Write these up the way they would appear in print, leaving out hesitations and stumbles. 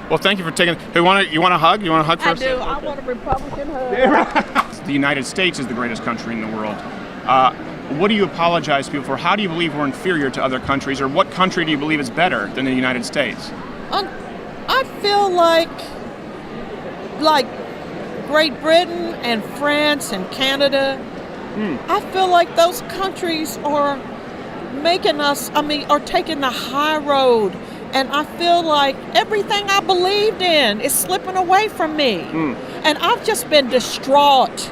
Well, thank you for taking. Hey, you want a hug? You want a hug for I us? do. I want a Republican hug. The United States is the greatest country in the world. What do you apologize to people for? How do you believe we're inferior to other countries, or what country do you believe is better than the United States? I feel like Great Britain and France and Canada. I feel like those countries are are taking the high road. And I feel like everything I believed in is slipping away from me. And I've just been distraught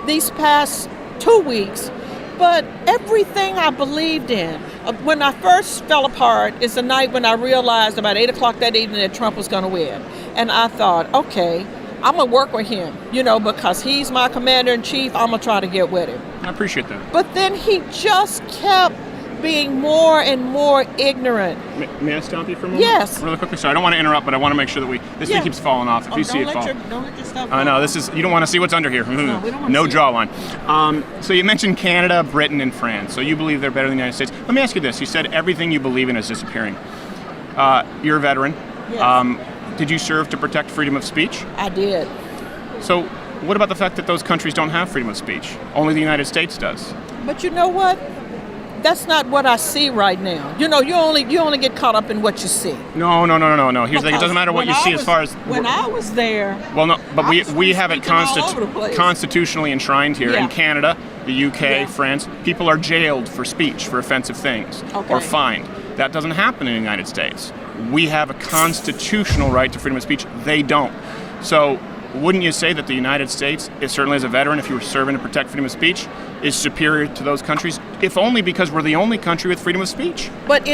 these past 2 weeks. But everything I believed in, when I first fell apart, is the night when I realized about 8 o'clock that evening that Trump was going to win. And I thought, okay, I'm going to work with him, because he's my commander-in-chief. I'm going to try to get with him. I appreciate that. But then he just kept being more and more ignorant. May I stop you for a moment? Yes. Really quickly, sorry. I don't want to interrupt, but I want to make sure that this thing keeps falling off. If you see it fall. Don't let your stuff fall. I know, you don't want to see what's under here. No, we don't want No to see jawline. So you mentioned Canada, Britain, and France. So you believe they're better than the United States. Let me ask you this. You said everything you believe in is disappearing. You're a veteran. Yes. Did you serve to protect freedom of speech? I did. So what about the fact that those countries don't have freedom of speech? Only the United States does. But you know what? That's not what I see right now. You only get caught up in what you see. No. Here's the thing. It doesn't matter what you see as far as... When I was there... Well, no, but we have it constitutionally enshrined here. Yeah. In Canada, the UK, France, people are jailed for speech, for offensive things, or fined. That doesn't happen in the United States. We have a constitutional right to freedom of speech. They don't. So wouldn't you say that the United States, certainly as a veteran, if you were serving to protect freedom of speech, is superior to those countries, if only because we're the only country with freedom of speech? But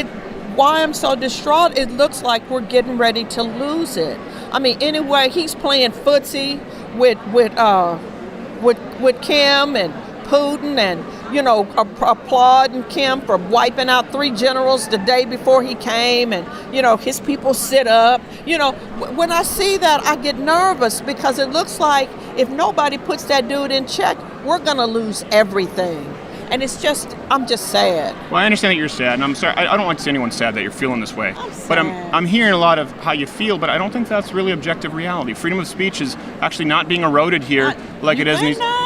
why I'm so distraught, it looks like we're getting ready to lose it. I mean, anyway, he's playing footsie with Kim and Putin and, applauding Kim for wiping out 3 generals the day before he came, and, his people sit up. When I see that, I get nervous because it looks like if nobody puts that dude in check, we're going to lose everything. And I'm just sad. Well, I understand that you're sad, and I'm sorry. I don't like to see anyone sad that you're feeling this way. I'm sad. But I'm hearing a lot of how you feel, but I don't think that's really objective reality. Freedom of speech is actually not being eroded here like it is.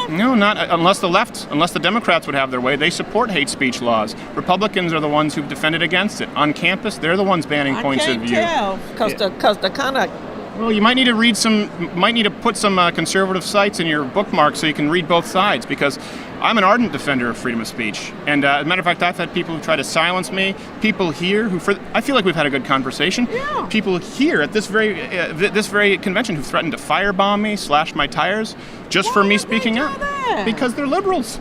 No, not unless the Democrats would have their way. They support hate speech laws. Republicans are the ones who've defended against it. On campus, they're the ones banning points of view. I can't tell, because the kind of... Well, you might need to put some conservative sites in your bookmark so you can read both sides, because I'm an ardent defender of freedom of speech. And as a matter of fact, I've had people who try to silence me, people here I feel like we've had a good conversation. Yeah. People here at this very convention who threatened to firebomb me, slash my tires, just for me speaking out. Because they're liberals.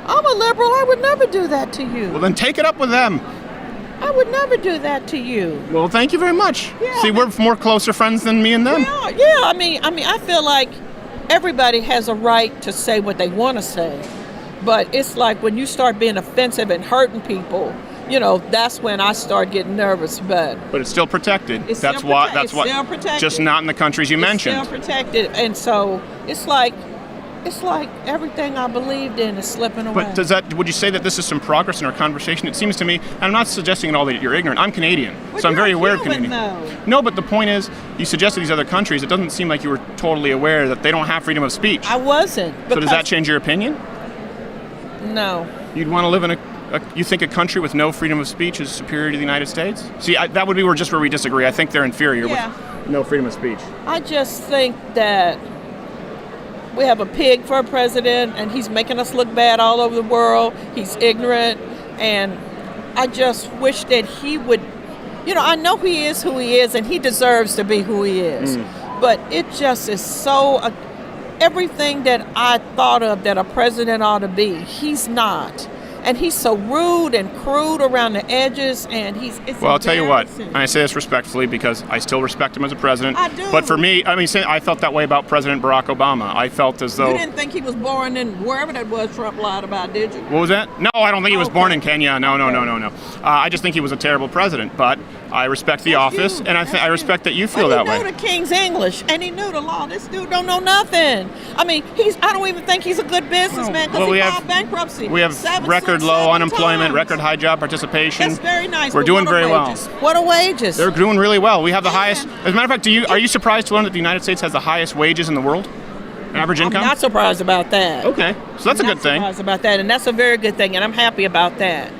I'm a liberal. I would never do that to you. Well, then take it up with them. I would never do that to you. Well, thank you very much. Yeah, See, we're more closer friends than me and them. Yeah. I mean, I feel like everybody has a right to say what they want to say, but it's like when you start being offensive and hurting people, that's when I start getting nervous. But it's still protected. It's That's still why. still protected. Just not in the countries you mentioned. It's still protected, and so it's like everything I believed in is slipping away. But would you say that this is some progress in our conversation? It seems to me, and I'm not suggesting at all that you're ignorant. I'm Canadian, so I'm very aware of Canadian. No, but the point is, you suggested these other countries. It doesn't seem like you were totally aware that they don't have freedom of speech. I wasn't. So does that change your opinion? No. You'd want to live in you think a country with no freedom of speech is superior to the United States? See, that would be where we disagree. I think they're inferior with no freedom of speech. I just think that we have a pig for a president, and he's making us look bad all over the world. He's ignorant, and I just wish that he would, I know he is who he is, and he deserves to be who he is. But it just is so, everything that I thought of that a president ought to be, he's not. And he's so rude and crude around the edges, and Well, I'll tell you what, and I say this respectfully because I still respect him as a president. I do. But for me, I felt that way about President Barack Obama. I felt as though... You didn't think he was born in wherever that was Trump lied about, did you? What was that? No, I don't think he was born in Kenya. No. I just think he was a terrible president, but I respect the office, and I respect that you feel that way. He knew the King's English, and he knew the law. This dude don't know nothing. I mean, I don't even think he's a good businessman because he filed bankruptcy. We have records record low unemployment, record high job participation. That's very nice. We're doing very well. What are wages? They're doing really well. We have the highest. As a matter of fact, are you surprised to learn that the United States has the highest wages in the world? Average income? I'm not surprised about that. Okay, so that's a good thing. I'm not surprised about that, and that's a very good thing, and I'm happy about that.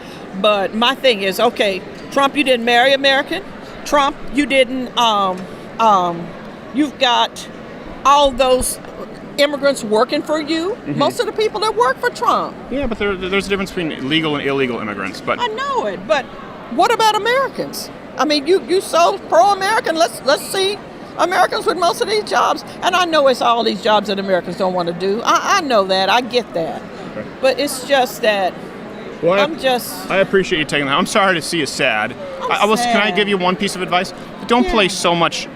But my thing is, okay, Trump, you didn't marry American. Trump, you didn't. You've got all those immigrants working for you. Mm-hmm. Most of the people that work for Trump. Yeah, but there's a difference between legal and illegal immigrants. But I know it. But what about Americans? I mean, you so pro-American. Let's see Americans with most of these jobs. And I know it's all these jobs that Americans don't want to do. I know that. I get that. Okay. But it's just that. Well, I appreciate you taking that. I'm sorry to see you sad. Can I give you one piece of advice? Don't place so much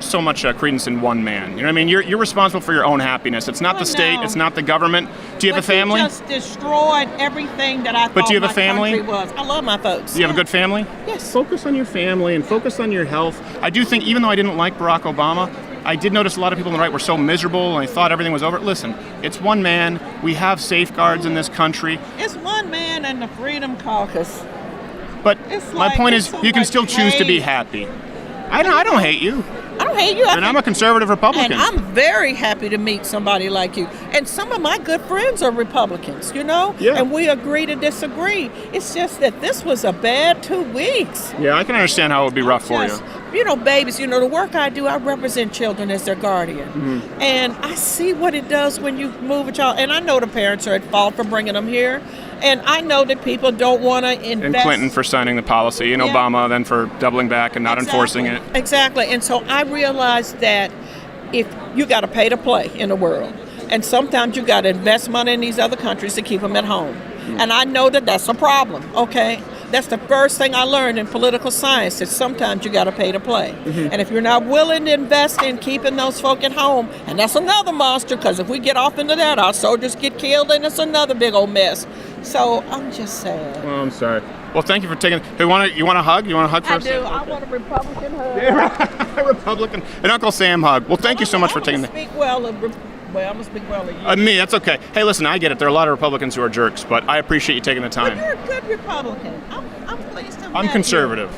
credence in one man. You know what I mean? You're responsible for your own happiness. It's not the state. It's not the government. Do you have a family? You just destroyed everything that I thought do you have a family? Country was. I love my folks. Do you have a good family? Yes. Focus on your family and focus on your health. I do think, even though I didn't like Barack Obama, I did notice a lot of people on the right were so miserable and they thought everything was over. Listen, it's one man. We have safeguards in this country. It's one man and the Freedom Caucus. But my point is, you can still choose to be happy. I don't hate you. I don't hate you. And I'm a conservative Republican. And I'm very happy to meet somebody like you. And some of my good friends are Republicans, you know? Yeah. And we agree to disagree. It's just that this was a bad 2 weeks. Yeah, I can understand how it would be rough for you. You know, babies, you know, the work I do, I represent children as their guardian. Mm-hmm. And I see what it does when you move a child. And I know the parents are at fault for bringing them here. And I know that people don't want to invest. And Clinton for signing the policy, and Obama then for doubling back and not enforcing it. Exactly. And so I realized that if you got to pay to play in the world, and sometimes you got to invest money in these other countries to keep them at home. Mm. And I know that that's a problem, okay? That's the first thing I learned in political science, that sometimes you got to pay to play. Mm-hmm. And if you're not willing to invest in keeping those folk at home, and that's another monster, because if we get off into that, our soldiers get killed, and it's another big old mess. So I'm just sad. Well, I'm sorry. Well, thank you for taking. Hey, you want a hug? You want a hug first? I do. I want a Republican hug. Yeah, a Republican, an Uncle Sam hug. Well, thank you so much for taking the. I'm gonna speak well of you. Me, that's okay. Hey, listen, I get it. There are a lot of Republicans who are jerks, but I appreciate you taking the time. But you're a good Republican. I'm pleased to. I'm conservative,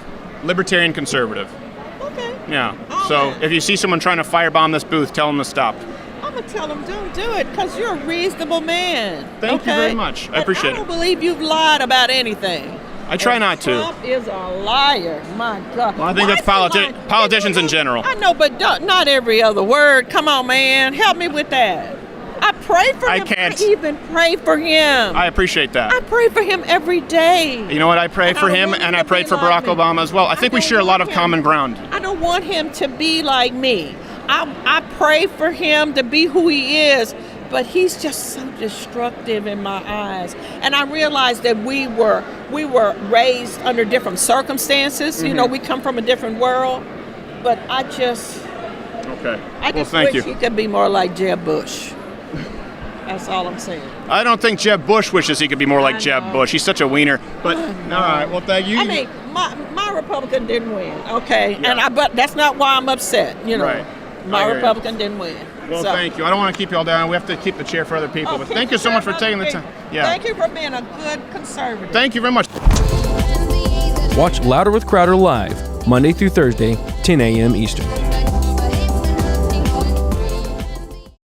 libertarian conservative. Okay. Yeah. So if you see someone trying to firebomb this booth, tell them to stop. I'm going to tell them, don't do it, because you're a reasonable man. Thank you very much. I appreciate it. I don't believe you've lied about anything. I try not to. Trump is a liar. My God. Well, I think that's politicians in general. I know, but not every other word. Come on, man. Help me with that. I pray for him. I can't. I even pray for him. I appreciate that. I pray for him every day. You know what? I pray for him, and I prayed for Barack Obama as well. I think we share a lot of common ground. I don't want him to be like me. I pray for him to be who he is, but he's just so destructive in my eyes. And I realized that we were raised under different circumstances. Mm-hmm. You know, we come from a different world. But I just thank wish he could be more like Jeb Bush. That's all I'm saying. I don't think Jeb Bush wishes he could be more like Jeb Bush. He's such a wiener. But all right, well, thank you. I mean, my Republican didn't win. Okay, yeah. But that's not why I'm upset. You know. Right. My Republican didn't win. Well, thank you. I don't want to keep you all down. We have to keep the chair for other people. But thank you so much for taking the time. Yeah. Thank you for being a good conservative. Thank you very much. Watch Louder with Crowder live, Monday through Thursday, 10 a.m. Eastern.